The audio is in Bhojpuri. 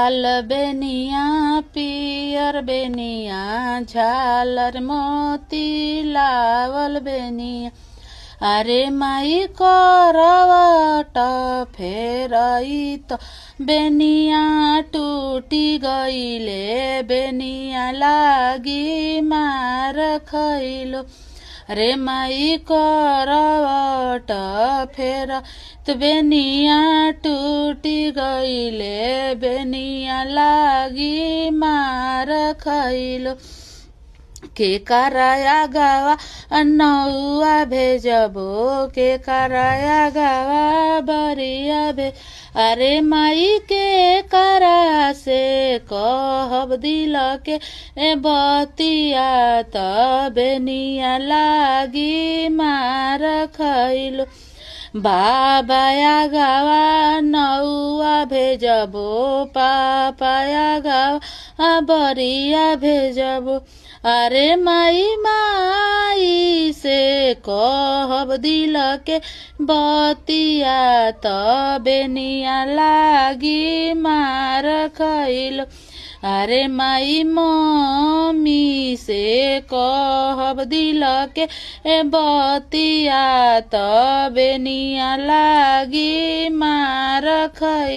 लाल बेनिया पियर बेनिया झालर मोती लावल बेनिया। अरे माई करवट फेरई त बेनिया टूटी गईले बेनिया लागी मार खैलो। रे माई करवट फेर त बेनिया टूटी गईले बेनिया लागी मार खैलो। के कराया गावा नौआ भेजबो के कराया गावा बरिया भे। अरे माई के करा से कहब दिल के बतिया त बेनिया लागी मार खैलो। बाबाया गावा नौआ भेजबो पापाया गावा बरिया भेजबो। अरे माई माई से कहब दिल के बतिया त बेनिया लागी मार खैलो। अरे माई मम्मी से कहब दिल के बतिया त बेनिया लागी मार खैलो।